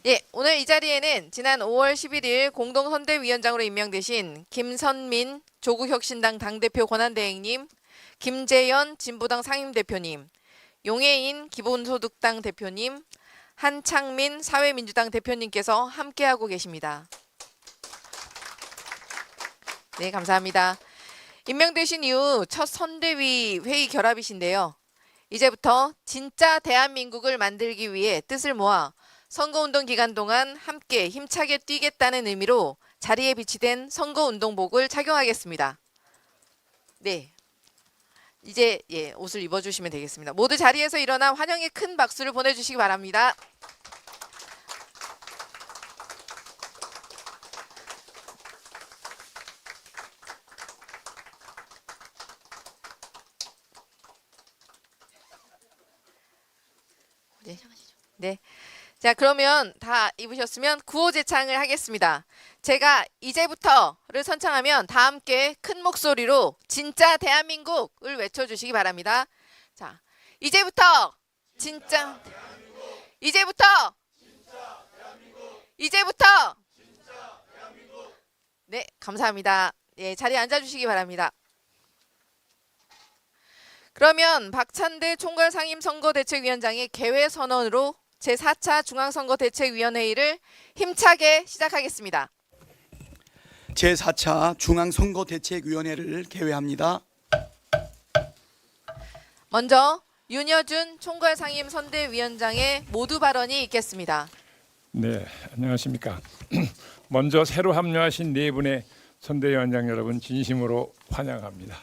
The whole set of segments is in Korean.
예, 오늘 이 자리에는 지난 5월 11일 공동선대위원장으로 임명되신 김선민 조국혁신당 당대표 권한대행님, 김재현 진보당 상임대표님, 용해인 기본소득당 대표님, 한창민 사회민주당 대표님께서 함께하고 계십니다. 네, 감사합니다. 임명되신 이후 첫 선대위 회의 결합이신데요. 이제부터 진짜 대한민국을 만들기 위해 뜻을 모아 선거운동 기간 동안 함께 힘차게 뛰겠다는 의미로 자리에 비치된 선거운동복을 착용하겠습니다. 네, 이제 옷을 입어주시면 되겠습니다. 모두 자리에서 일어나 환영의 큰 박수를 보내주시기 바랍니다. 네. 네. 자, 그러면 다 입으셨으면 구호제창을 하겠습니다. 제가 이제부터를 선창하면 다 함께 큰 목소리로 진짜 대한민국을 외쳐주시기 바랍니다. 자, 이제부터 진짜 이제부터 이제부터 네, 감사합니다. 예, 자리에 앉아주시기 바랍니다. 그러면 박찬대 총괄상임선거대책위원장의 개회 선언으로 제4차 중앙선거대책위원회의를 힘차게 시작하겠습니다. 제4차 중앙선거대책위원회를 개회합니다. 먼저 윤여준 총괄상임선대위원장의 모두 발언이 있겠습니다. 네, 안녕하십니까. 먼저 새로 합류하신 네 분의 선대위원장 여러분 진심으로 환영합니다.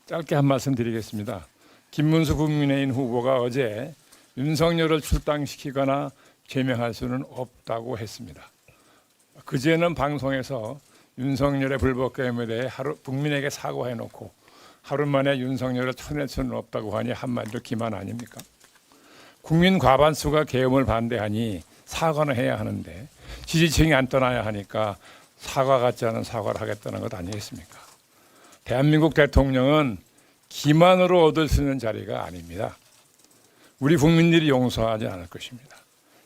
짧게 한 말씀 드리겠습니다. 김문수 국민의힘 후보가 어제 윤석열을 출당시키거나 제명할 수는 없다고 했습니다. 그제는 방송에서 윤석열의 불법행위에 대해 국민에게 사과해놓고 하루 만에 윤석열을 쳐낼 수는 없다고 하니 한마디로 기만 아닙니까? 국민 과반수가 계엄을 반대하니 사과는 해야 하는데 지지층이 안 떠나야 하니까 사과 같지 않은 사과를 하겠다는 것 아니겠습니까? 대한민국 대통령은 기만으로 얻을 수 있는 자리가 아닙니다. 우리 국민들이 용서하지 않을 것입니다.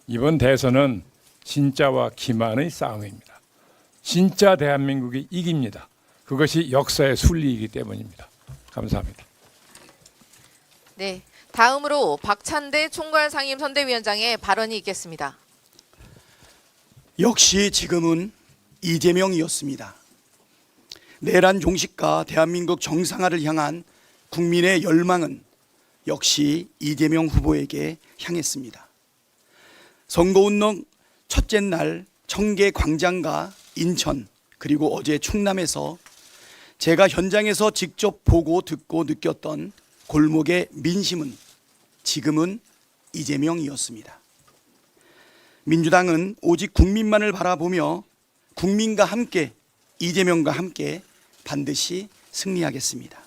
이번 대선은 진짜와 기만의 싸움입니다. 진짜 대한민국이 이깁니다. 그것이 역사의 순리이기 때문입니다. 감사합니다. 네, 다음으로 박찬대 총괄상임선대위원장의 발언이 있겠습니다. 역시 지금은 이재명이었습니다. 내란 종식과 대한민국 정상화를 향한 국민의 열망은 역시 이재명 후보에게 향했습니다. 선거운동 첫째 날 청계 광장과 인천 그리고 어제 충남에서 제가 현장에서 직접 보고 듣고 느꼈던 골목의 민심은 지금은 이재명이었습니다. 민주당은 오직 국민만을 바라보며 국민과 함께 이재명과 함께 반드시 승리하겠습니다.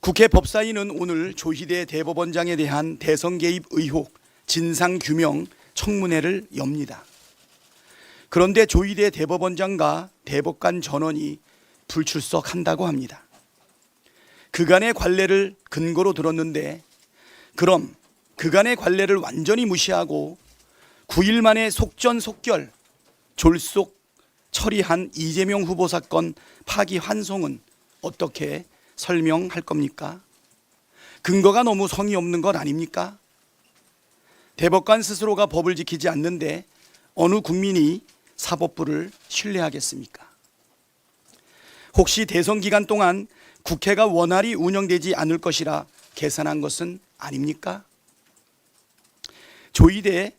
국회 법사위는 오늘 조희대 대법원장에 대한 대선 개입 의혹 진상규명 청문회를 엽니다. 그런데 조희대 대법원장과 대법관 전원이 불출석한다고 합니다. 그간의 관례를 근거로 들었는데 그럼 그간의 관례를 완전히 무시하고 9일 만에 속전속결 졸속 처리한 이재명 후보 사건 파기환송은 어떻게 설명할 겁니까? 근거가 너무 성의 없는 것 아닙니까? 대법관 스스로가 법을 지키지 않는데 어느 국민이 사법부를 신뢰하겠습니까? 혹시 대선 기간 동안 국회가 원활히 운영되지 않을 것이라 계산한 것은 아닙니까? 조희대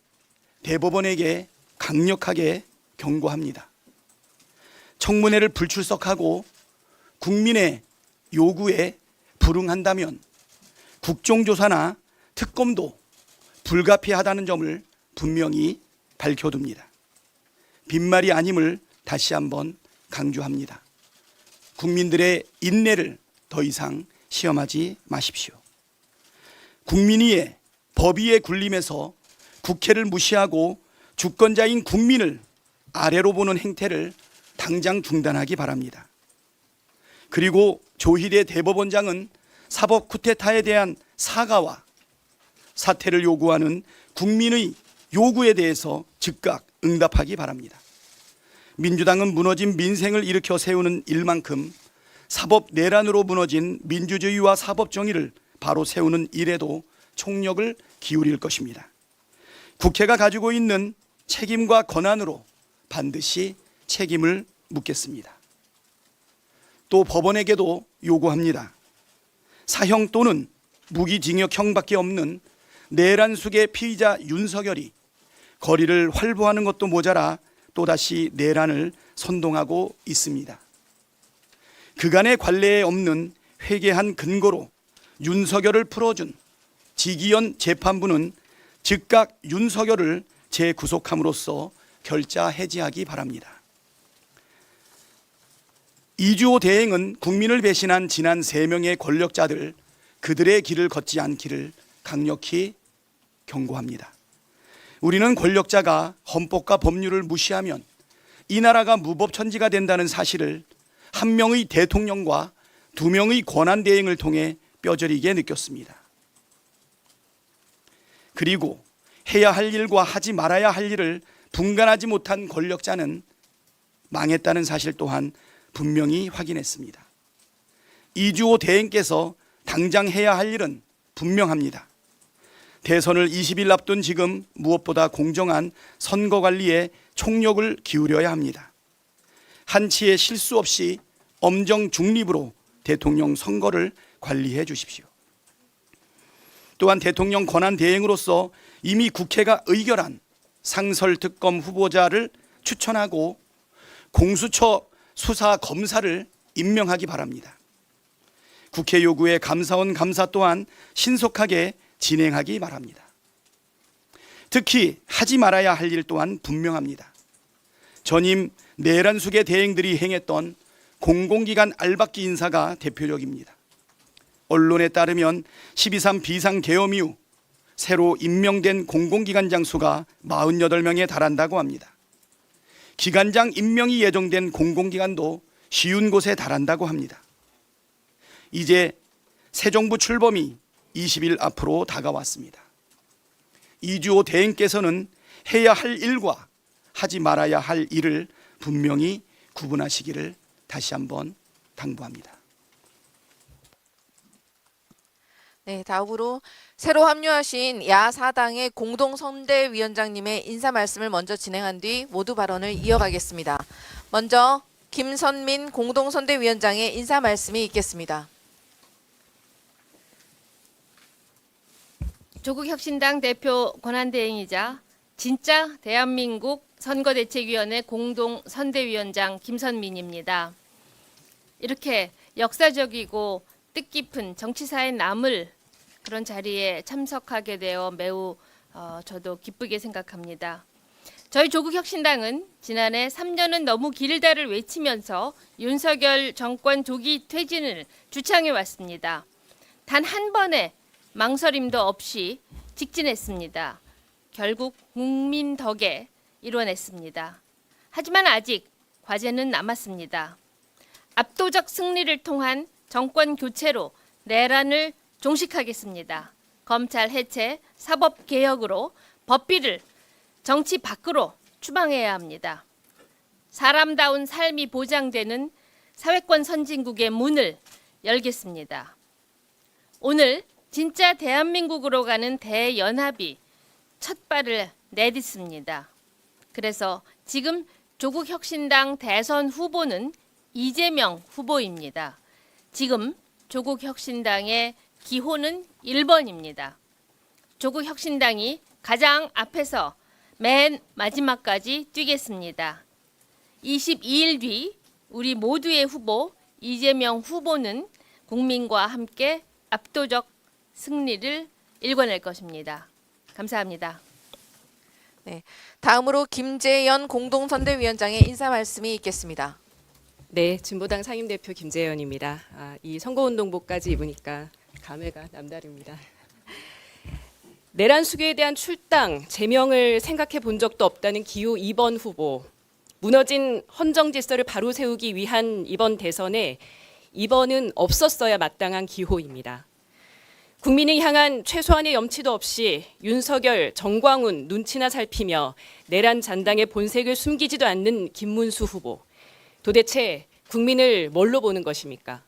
대법원에게 강력하게 경고합니다. 청문회를 불출석하고 국민의 요구에 불응한다면 국정조사나 특검도 불가피하다는 점을 분명히 밝혀둡니다. 빈말이 아님을 다시 한번 강조합니다. 국민들의 인내를 더 이상 시험하지 마십시오. 국민위의 법위의 군림에서 국회를 무시하고 주권자인 국민을 아래로 보는 행태를 당장 중단하기 바랍니다. 그리고 조희대 대법원장은 사법 쿠데타에 대한 사과와 사퇴를 요구하는 국민의 요구에 대해서 즉각 응답하기 바랍니다. 민주당은 무너진 민생을 일으켜 세우는 일만큼 사법 내란으로 무너진 민주주의와 사법 정의를 바로 세우는 일에도 총력을 기울일 것입니다. 국회가 가지고 있는 책임과 권한으로 반드시 책임을 묻겠습니다. 또 법원에게도 요구합니다. 사형 또는 무기징역형밖에 없는 내란숙의 피의자 윤석열이 거리를 활보하는 것도 모자라 또다시 내란을 선동하고 있습니다. 그간의 관례에 없는 회개한 근거로 윤석열을 풀어준 지기현 재판부는 즉각 윤석열을 재구속함으로써 결자 해지하기 바랍니다. 이주호 대행은 국민을 배신한 지난 3명의 권력자들 그들의 길을 걷지 않기를 강력히 경고합니다. 우리는 권력자가 헌법과 법률을 무시하면 이 나라가 무법천지가 된다는 사실을 한 명의 대통령과 2명의 권한 대행을 통해 뼈저리게 느꼈습니다. 그리고 해야 할 일과 하지 말아야 할 일을 분간하지 못한 권력자는 망했다는 사실 또한 분명히 확인했습니다. 이주호 대행께서 당장 해야 할 일은 분명합니다. 대선을 20일 앞둔 지금 무엇보다 공정한 선거 관리에 총력을 기울여야 합니다. 한치의 실수 없이 엄정 중립으로 대통령 선거를 관리해 주십시오. 또한 대통령 권한 대행으로서 이미 국회가 의결한 상설특검 후보자를 추천하고 공수처 수사 검사를 임명하기 바랍니다. 국회 요구에 감사원 감사 또한 신속하게 진행하기 바랍니다. 특히 하지 말아야 할 일 또한 분명합니다. 전임 내란숙의 대행들이 행했던 공공기관 알박기 인사가 대표적입니다. 언론에 따르면 12.3 비상계엄 이후 새로 임명된 공공기관장 수가 48명에 달한다고 합니다. 기관장 임명이 예정된 공공기관도 쉬운 곳에 달한다고 합니다. 이제 새 정부 출범이 20일 앞으로 다가왔습니다. 이주호 대행께서는 해야 할 일과 하지 말아야 할 일을 분명히 구분하시기를 다시 한번 당부합니다. 네, 다음으로 새로 합류하신 야4당의 공동선대위원장님의 인사 말씀을 먼저 진행한 뒤 모두 발언을 이어가겠습니다. 먼저 김선민 공동선대위원장의 인사 말씀이 있겠습니다. 조국혁신당 대표 권한대행이자 진짜 대한민국 선거대책위원회 공동선대위원장 김선민입니다. 이렇게 역사적이고 뜻깊은 정치사에 남을 그런 자리에 참석하게 되어 매우 저도 기쁘게 생각합니다. 저희 조국혁신당은 지난해 3년은 너무 길다를 외치면서 윤석열 정권 조기 퇴진을 주창해 왔습니다. 단 한 번의 망설임도 없이 직진했습니다. 결국 국민 덕에 이뤄냈습니다. 하지만 아직 과제는 남았습니다. 압도적 승리를 통한 정권 교체로 내란을 종식하겠습니다. 검찰 해체, 사법 개혁으로 법비를 정치 밖으로 추방해야 합니다. 사람다운 삶이 보장되는 사회권 선진국의 문을 열겠습니다. 오늘 진짜 대한민국으로 가는 대연합이 첫 발을 내딛습니다. 그래서 지금 조국혁신당 대선 후보는 이재명 후보입니다. 지금 조국혁신당의 기호는 1번입니다. 조국혁신당이 가장 앞에서 맨 마지막까지 뛰겠습니다. 22일 뒤 우리 모두의 후보 이재명 후보는 국민과 함께 압도적 승리를 일궈낼 것입니다. 감사합니다. 네, 다음으로 김재현 공동선대위원장의 인사 말씀이 있겠습니다. 네, 진보당 상임대표 김재현입니다. 이 선거운동복까지 입으니까 감회가 남다릅니다. 내란 수괴에 대한 출당, 제명을 생각해 본 적도 없다는 기호 2번 후보. 무너진 헌정 질서를 바로 세우기 위한 이번 대선에 2번은 없었어야 마땅한 기호입니다. 국민을 향한 최소한의 염치도 없이 윤석열, 정광훈 눈치나 살피며 내란 잔당의 본색을 숨기지도 않는 김문수 후보. 도대체 국민을 뭘로 보는 것입니까?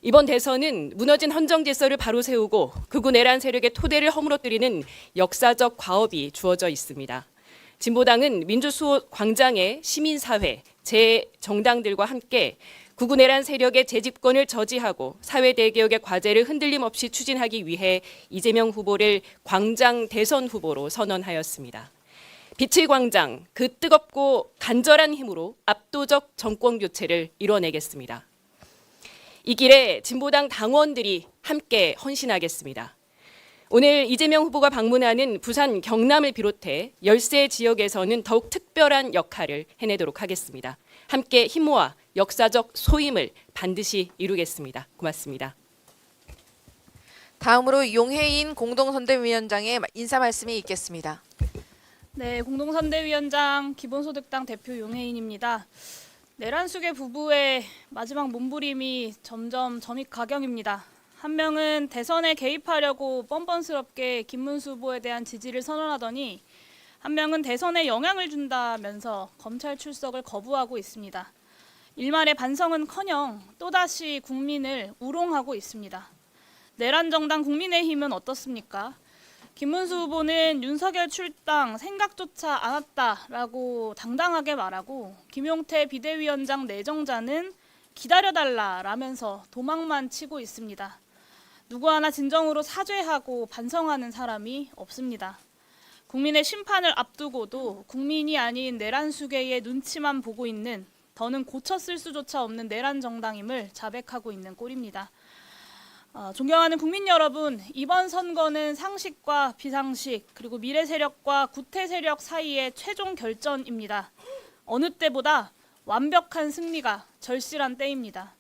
이번 대선은 무너진 헌정 질서를 바로 세우고 극우 내란 세력의 토대를 허물어뜨리는 역사적 과업이 주어져 있습니다. 진보당은 민주수호 광장의 시민사회, 제 정당들과 함께 극우 내란 세력의 재집권을 저지하고 사회 대개혁의 과제를 흔들림 없이 추진하기 위해 이재명 후보를 광장 대선 후보로 선언하였습니다. 빛의 광장, 그 뜨겁고 간절한 힘으로 압도적 정권 교체를 이뤄내겠습니다. 이 길에 진보당 당원들이 함께 헌신하겠습니다. 오늘 이재명 후보가 방문하는 부산, 경남을 비롯해 10세 지역에서는 더욱 특별한 역할을 해내도록 하겠습니다. 함께 힘 모아 역사적 소임을 반드시 이루겠습니다. 고맙습니다. 다음으로 용해인 공동선대위원장의 인사 말씀이 있겠습니다. 네, 공동선대위원장 기본소득당 대표 용혜인입니다. 내란숙의 부부의 마지막 몸부림이 점점 점입가경입니다. 한 명은 대선에 개입하려고 뻔뻔스럽게 김문수 후보에 대한 지지를 선언하더니 한 명은 대선에 영향을 준다면서 검찰 출석을 거부하고 있습니다. 일말의 반성은커녕 또다시 국민을 우롱하고 있습니다. 내란 정당 국민의힘은 어떻습니까? 김문수 후보는 윤석열 출당 생각조차 않았다라고 당당하게 말하고 김용태 비대위원장 내정자는 기다려달라라면서 도망만 치고 있습니다. 누구 하나 진정으로 사죄하고 반성하는 사람이 없습니다. 국민의 심판을 앞두고도 국민이 아닌 내란 수괴의 눈치만 보고 있는, 더는 고쳤을 수조차 없는 내란 정당임을 자백하고 있는 꼴입니다. 존경하는 국민 여러분, 이번 선거는 상식과 비상식 그리고 미래 세력과 구태 세력 사이의 최종 결전입니다. 어느 때보다 완벽한 승리가 절실한 때입니다.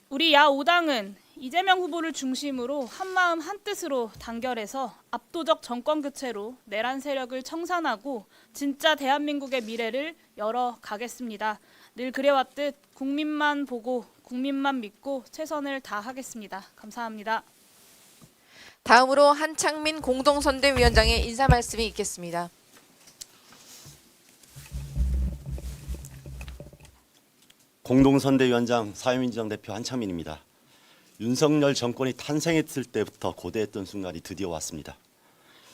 우리 야5당은 이재명 후보를 중심으로 한마음 한뜻으로 단결해서 압도적 정권 교체로 내란 세력을 청산하고 진짜 대한민국의 미래를 열어가겠습니다. 늘 그래왔듯 국민만 보고 국민만 믿고 최선을 다하겠습니다. 감사합니다. 다음으로 한창민 공동선대위원장의 인사 말씀이 있겠습니다. 공동선대위원장 사회민주당 대표 한창민입니다. 윤석열 정권이 탄생했을 때부터 고대했던 순간이 드디어 왔습니다.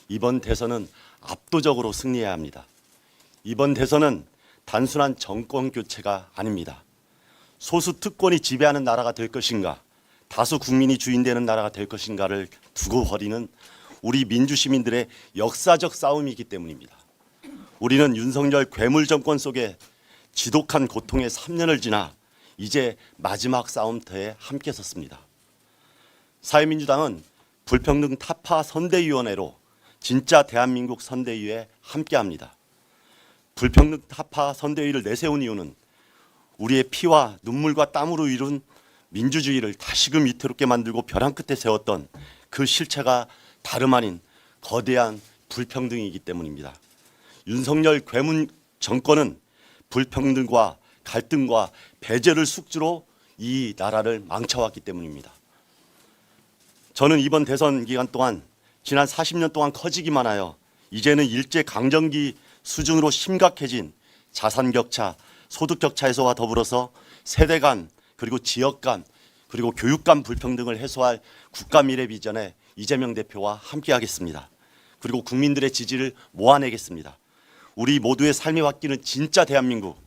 이번 대선은 압도적으로 승리해야 합니다. 이번 대선은 단순한 정권 교체가 아닙니다. 소수 특권이 지배하는 나라가 될 것인가, 다수 국민이 주인되는 나라가 될 것인가를 두고 벌이는 우리 민주시민들의 역사적 싸움이기 때문입니다. 우리는 윤석열 괴물 정권 속에 지독한 고통의 3년을 지나 이제 마지막 싸움터에 함께 섰습니다. 사회민주당은 불평등 타파 선대위원회로 진짜 대한민국 선대위에 함께합니다. 불평등 타파 선대위를 내세운 이유는 우리의 피와 눈물과 땀으로 이룬 민주주의를 다시금 위태롭게 만들고 벼랑 끝에 세웠던 그 실체가 다름 아닌 거대한 불평등이기 때문입니다. 윤석열 괴물 정권은 불평등과 갈등과 배제를 숙주로 이 나라를 망쳐왔기 때문입니다. 저는 이번 대선 기간 동안 지난 40년 동안 커지기만 하여 이제는 일제강점기 수준으로 심각해진 자산격차, 소득격차에서와 더불어서 세대 간 그리고 지역 간 그리고 교육 간 불평등을 해소할 국가 미래 비전에 이재명 대표와 함께하겠습니다. 그리고 국민들의 지지를 모아내겠습니다. 우리 모두의 삶이 바뀌는 진짜 대한민국,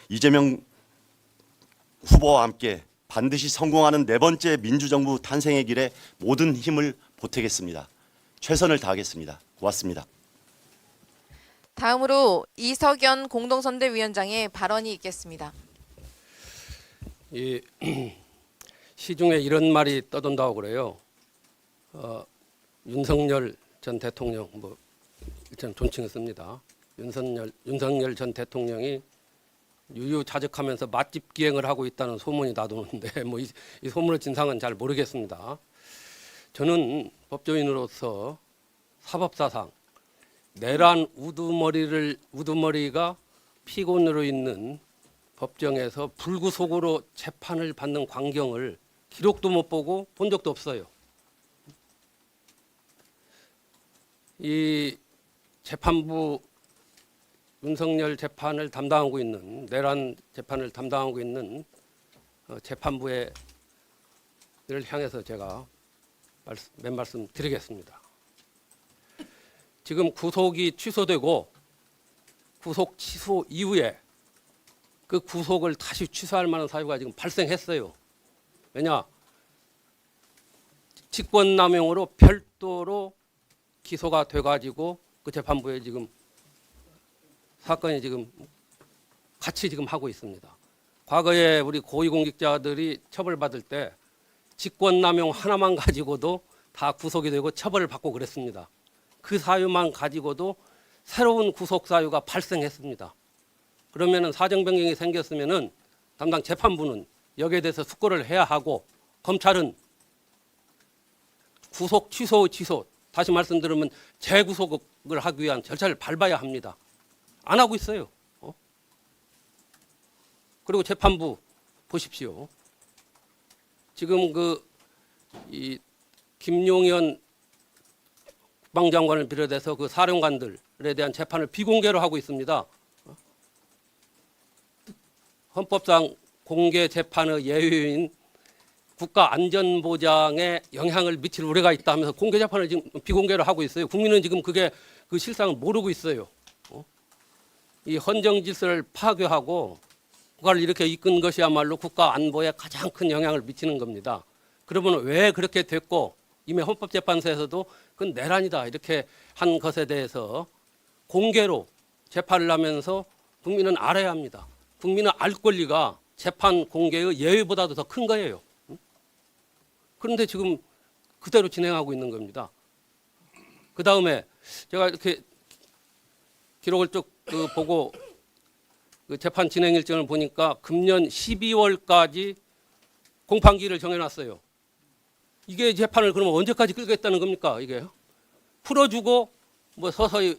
이재명 후보와 함께 반드시 성공하는 네 번째 민주정부 탄생의 길에 모든 힘을 보태겠습니다. 최선을 다하겠습니다. 고맙습니다. 다음으로 이석연 공동선대위원장의 발언이 있겠습니다. 이 시중에 이런 말이 떠돈다고 그래요. 윤석열 전 대통령 일단 존칭을 씁니다. 윤석열 전 대통령이 유유자적하면서 맛집 기행을 하고 있다는 소문이 나도는데 이 소문의 진상은 잘 모르겠습니다. 저는 법조인으로서 사법사상 내란 우두머리가 피고인으로 있는 법정에서 불구속으로 재판을 받는 광경을 기록도 못 보고 본 적도 없어요. 이 재판부 윤석열 재판을 담당하고 있는 내란 재판을 담당하고 있는 재판부를 향해서 제가 몇 말씀 드리겠습니다. 지금 구속이 취소되고 구속 취소 이후에 그 구속을 다시 취소할 만한 사유가 지금 발생했어요. 왜냐? 직권남용으로 별도로 기소가 돼가지고 그 재판부에 지금 사건이 지금 같이 지금 하고 있습니다. 과거에 우리 고위공직자들이 처벌받을 때 직권남용 하나만 가지고도 다 구속이 되고 처벌을 받고 그랬습니다. 그 사유만 가지고도 새로운 구속 사유가 발생했습니다. 그러면은 사정 변경이 생겼으면은 담당 재판부는 여기에 대해서 숙고를 해야 하고 검찰은 구속 취소 다시 말씀드리면 재구속을 하기 위한 절차를 밟아야 합니다. 안 하고 있어요. 그리고 재판부 보십시오. 지금 이 김용현 국방장관을 비롯해서 그 사령관들에 대한 재판을 비공개로 하고 있습니다. 헌법상 공개 재판의 예외인 국가안전보장에 영향을 미칠 우려가 있다 하면서 공개 재판을 지금 비공개로 하고 있어요. 국민은 지금 그게 그 실상을 모르고 있어요. 이 헌정 질서를 파괴하고 국가를 이렇게 이끈 것이야말로 국가 안보에 가장 큰 영향을 미치는 겁니다. 그러면 왜 그렇게 됐고 이미 헌법재판소에서도 그건 내란이다 이렇게 한 것에 대해서 공개로 재판을 하면서 국민은 알아야 합니다. 국민은 알 권리가 재판 공개의 예외보다도 더 큰 거예요. 그런데 지금 그대로 진행하고 있는 겁니다. 그 다음에 제가 이렇게 기록을 쭉 보고 그 재판 진행 일정을 보니까 금년 12월까지 공판기를 정해놨어요. 이게 재판을 그러면 언제까지 끌겠다는 겁니까? 이게 풀어주고 뭐 서서히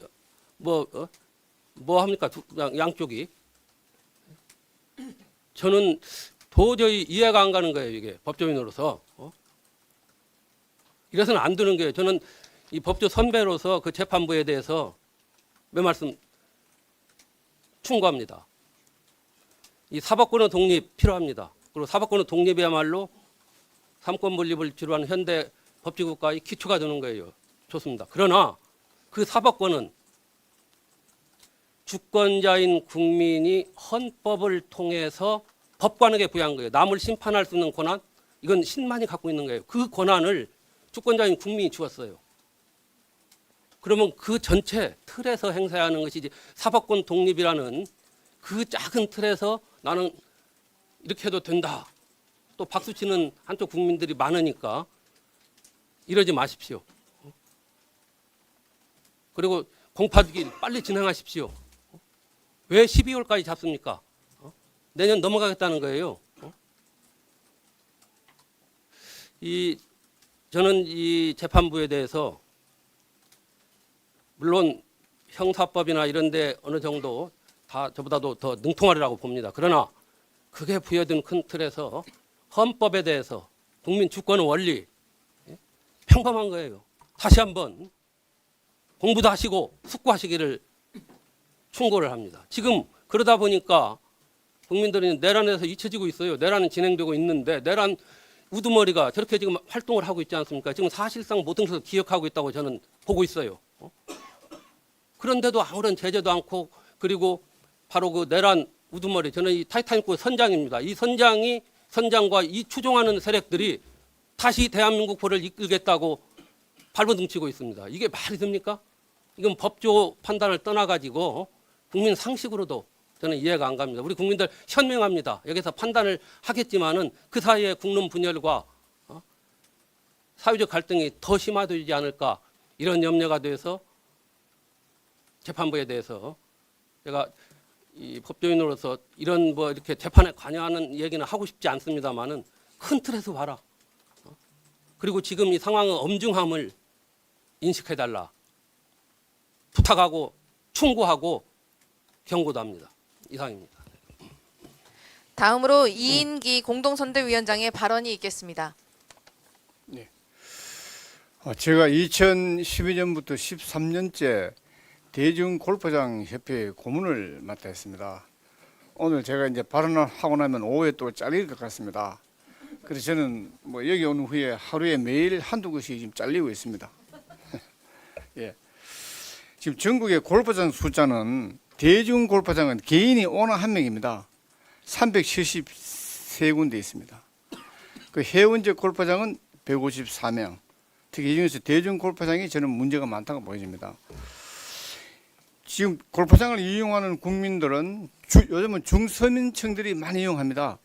뭐 합니까? 양쪽이 저는 도저히 이해가 안 가는 거예요. 이게 법조인으로서 이래서는 안 되는 거예요. 저는 이 법조 선배로서 그 재판부에 대해서 몇 말씀 충고합니다. 이 사법권의 독립 필요합니다. 그리고 사법권의 독립이야말로 삼권 분립을 주로하는 현대 법치국가의 기초가 되는 거예요. 좋습니다. 그러나 그 사법권은 주권자인 국민이 헌법을 통해서 법관에게 부여한 거예요. 남을 심판할 수 있는 권한, 이건 신만이 갖고 있는 거예요. 그 권한을 주권자인 국민이 주었어요. 그러면 그 전체 틀에서 행사하는 것이 이제 사법권 독립이라는 그 작은 틀에서 나는 이렇게 해도 된다. 또 박수치는 한쪽 국민들이 많으니까 이러지 마십시오. 그리고 공판기 빨리 진행하십시오. 왜 12월까지 잡습니까? 내년 넘어가겠다는 거예요. 저는 이 재판부에 대해서 물론 형사법이나 이런 데 어느 정도 다 저보다도 더 능통하리라고 봅니다. 그러나 그게 부여된 큰 틀에서 헌법에 대해서 국민 주권의 원리 평범한 거예요. 다시 한번 공부도 하시고 숙고하시기를 충고를 합니다. 지금 그러다 보니까 국민들이 내란에서 잊혀지고 있어요. 내란은 진행되고 있는데 내란 우두머리가 저렇게 지금 활동을 하고 있지 않습니까? 지금 사실상 모든 것을 기억하고 있다고 저는 보고 있어요. 그런데도 아무런 제재도 않고 그리고 바로 그 내란 우두머리 저는 이 타이타닉호 선장입니다. 이 선장과 이 추종하는 세력들이 다시 대한민국포를 이끌겠다고 발버둥치고 있습니다. 이게 말이 됩니까? 이건 법조 판단을 떠나가지고 국민 상식으로도 저는 이해가 안 갑니다. 우리 국민들 현명합니다. 여기서 판단을 하겠지만은 그 사이에 국론 분열과 사회적 갈등이 더 심화되지 않을까 이런 염려가 돼서 재판부에 대해서 제가 이 법조인으로서 이런 뭐 이렇게 재판에 관여하는 얘기는 하고 싶지 않습니다만은 큰 틀에서 봐라. 그리고 지금 이 상황의 엄중함을 인식해달라. 부탁하고 충고하고 경고도 합니다. 이상입니다. 다음으로 이인기 공동선대위원장의 발언이 있겠습니다. 제가 2012년부터 13년째 대중골프장 협회 고문을 맡아 있습니다. 오늘 제가 이제 발언을 하고 나면 오후에 또 잘릴 것 같습니다. 그래서 저는 뭐 여기 온 후에 하루에 매일 한두 곳이 지금 잘리고 있습니다. 예. 지금 전국의 골프장 숫자는 대중골프장은 개인이 오너 한 명입니다. 373군데 있습니다. 그 회원제 골프장은 154명. 특히 이 중에서 대중골프장이 저는 문제가 많다고 보여집니다. 지금 골프장을 이용하는 국민들은 요즘은 중서민층들이 많이 이용합니다.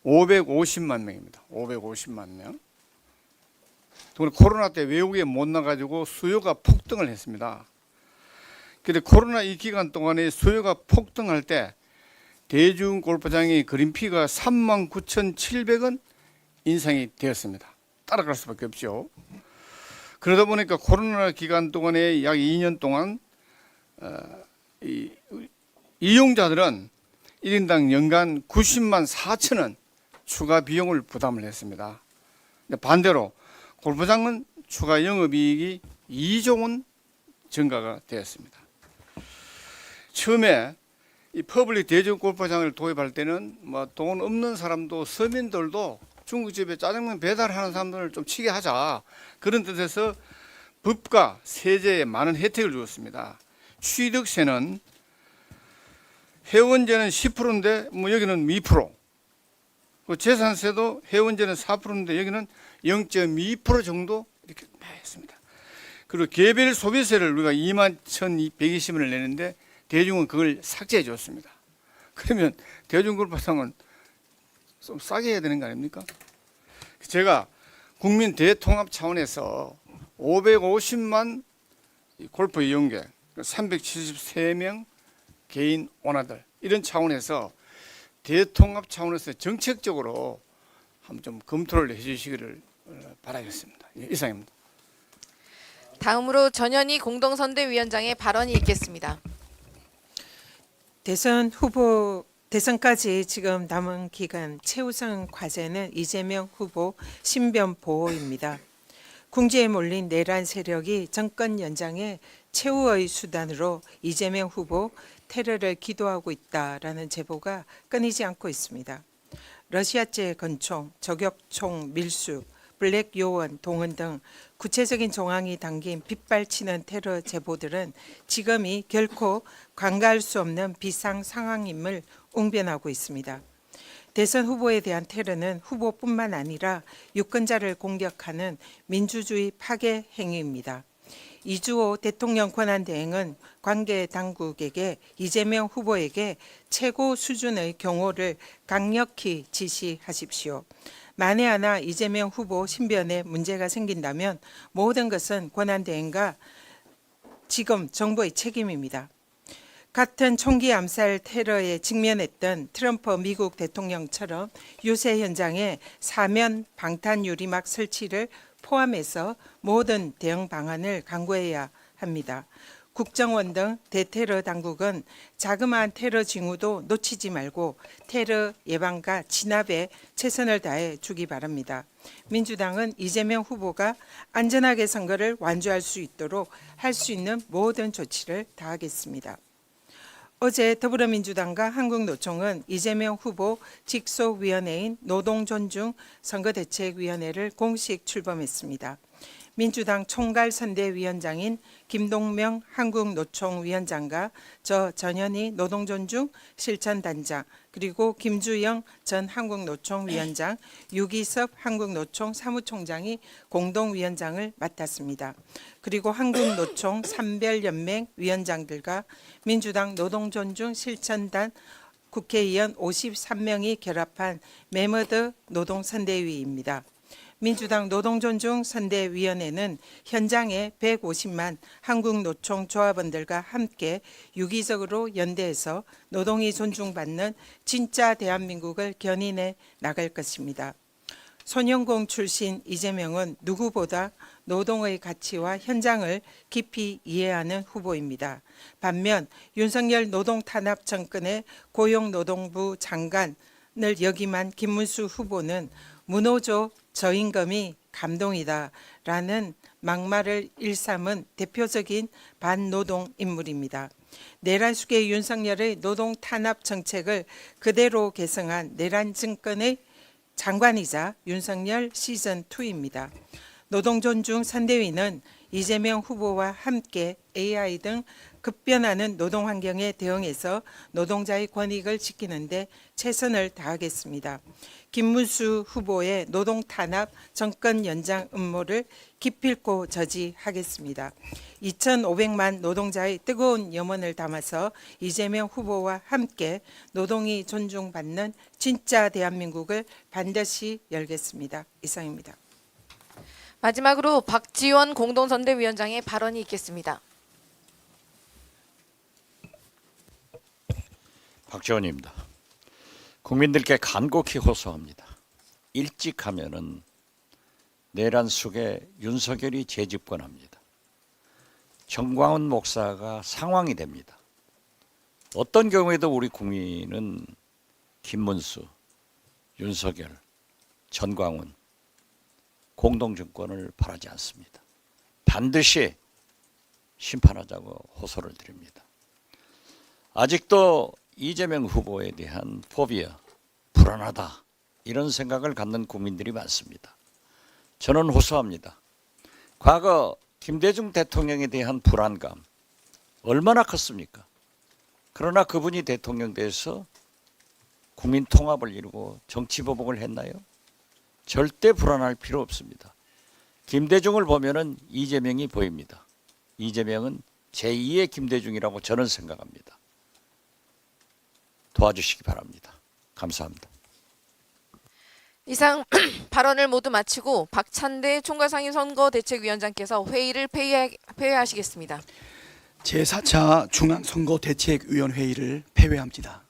550만 명입니다. 550만 명. 또 코로나 때 외국에 못 나가지고 수요가 폭등을 했습니다. 그런데 코로나 이 기간 동안에 수요가 폭등할 때 대중골프장의 그린피가 39,700원 인상이 되었습니다. 따라갈 수밖에 없죠. 그러다 보니까 코로나 기간 동안에 약 2년 동안 이용자들은 1인당 연간 90만 4천 원 추가 비용을 부담을 했습니다. 반대로 골프장은 추가 영업이익이 2조 원 증가가 되었습니다. 처음에 이 퍼블릭 대중 골프장을 도입할 때는 뭐 돈 없는 사람도 서민들도 중국집에 짜장면 배달하는 사람들을 좀 치게 하자, 그런 뜻에서 법과 세제에 많은 혜택을 주었습니다. 취득세는 회원제는 10%인데 뭐 여기는 2%, 재산세도 회원제는 4%인데 여기는 0.2% 정도 이렇게 했습니다. 그리고 개별 소비세를 우리가 21,120원을 내는데 대중은 그걸 삭제해 줬습니다. 그러면 대중골프장은 좀 싸게 해야 되는 거 아닙니까? 제가 국민 대통합 차원에서 550만 골프 이용객, 373명 개인 오너들, 이런 차원에서 대통합 차원에서 정책적으로 한번 좀 검토를 해주시기를 바라겠습니다. 이상입니다. 다음으로 전현희 공동선대위원장의 발언이 있겠습니다. 대선 후보 대선까지 지금 남은 기간 최우선 과제는 이재명 후보 신변 보호입니다. 궁지에 몰린 내란 세력이 정권 연장의 최후의 수단으로 이재명 후보 테러를 기도하고 있다라는 제보가 끊이지 않고 있습니다. 러시아제 건총, 저격총 밀수, 블랙 요원 동원 등 구체적인 정황이 담긴 빗발치는 테러 제보들은 지금이 결코 관가할 수 없는 비상 상황임을 웅변하고 있습니다. 대선 후보에 대한 테러는 후보뿐만 아니라 유권자를 공격하는 민주주의 파괴 행위입니다. 이주호 대통령 권한대행은 관계 당국에게 이재명 후보에게 최고 수준의 경호를 강력히 지시하십시오. 만에 하나 이재명 후보 신변에 문제가 생긴다면 모든 것은 권한대행과 지금 정부의 책임입니다. 같은 총기 암살 테러에 직면했던 트럼프 미국 대통령처럼 유세 현장에 사면 방탄 유리막 설치를 포함해서 모든 대응 방안을 강구해야 합니다. 국정원 등 대테러 당국은 자그마한 테러 징후도 놓치지 말고 테러 예방과 진압에 최선을 다해 주기 바랍니다. 민주당은 이재명 후보가 안전하게 선거를 완주할 수 있도록 할 수 있는 모든 조치를 다하겠습니다. 어제 더불어민주당과 한국노총은 이재명 후보 직속위원회인 노동존중 선거대책위원회를 공식 출범했습니다. 민주당 총괄선대위원장인 김동명 한국노총위원장과 저 전현희 노동존중 실천단장, 그리고 김주영 전 한국노총위원장, 유기섭 한국노총 사무총장이 공동위원장을 맡았습니다. 그리고 한국노총 산별연맹 위원장들과 민주당 노동존중 실천단 국회의원 53명이 결합한 메머드 노동선대위입니다. 민주당 노동존중 선대위원회는 현장에 150만 한국노총 조합원들과 함께 유기적으로 연대해서 노동이 존중받는 진짜 대한민국을 견인해 나갈 것입니다. 소년공 출신 이재명은 누구보다 노동의 가치와 현장을 깊이 이해하는 후보입니다. 반면 윤석열 노동탄압 정권의 고용노동부 장관을 역임한 김문수 후보는 문호조 저임금이 감동이다라는 막말을 일삼은 대표적인 반노동 인물입니다. 내란 수계 윤석열의 노동 탄압 정책을 그대로 개성한 내란 정권의 장관이자 윤석열 시즌 2입니다. 노동 존중 선대위는 이재명 후보와 함께 AI 등 급변하는 노동 환경에 대응해서 노동자의 권익을 지키는 데 최선을 다하겠습니다. 김문수 후보의 노동 탄압 정권 연장 음모를 기필코 저지하겠습니다. 2,500만 노동자의 뜨거운 염원을 담아서 이재명 후보와 함께 노동이 존중받는 진짜 대한민국을 반드시 열겠습니다. 이상입니다. 마지막으로 박지원 공동선대위원장의 발언이 있겠습니다. 박지원입니다. 국민들께 간곡히 호소합니다. 일찍 하면은 내란 속에 윤석열이 재집권합니다. 정광훈 목사가 상황이 됩니다. 어떤 경우에도 우리 국민은 김문수, 윤석열, 전광훈 공동정권을 바라지 않습니다. 반드시 심판하자고 호소를 드립니다. 아직도 이재명 후보에 대한 포비아, 불안하다 이런 생각을 갖는 국민들이 많습니다. 저는 호소합니다. 과거 김대중 대통령에 대한 불안감 얼마나 컸습니까? 그러나 그분이 대통령 돼서 국민 통합을 이루고 정치 보복을 했나요? 절대 불안할 필요 없습니다. 김대중을 보면은 이재명이 보입니다. 이재명은 제2의 김대중이라고 저는 생각합니다. 도와주시기 바랍니다. 감사합니다. 이상 발언을 모두 마치고 박찬대 총괄상임선거대책위원장께서 회의를 폐회하시겠습니다. 제4차 중앙선거대책위원회의를 폐회합니다.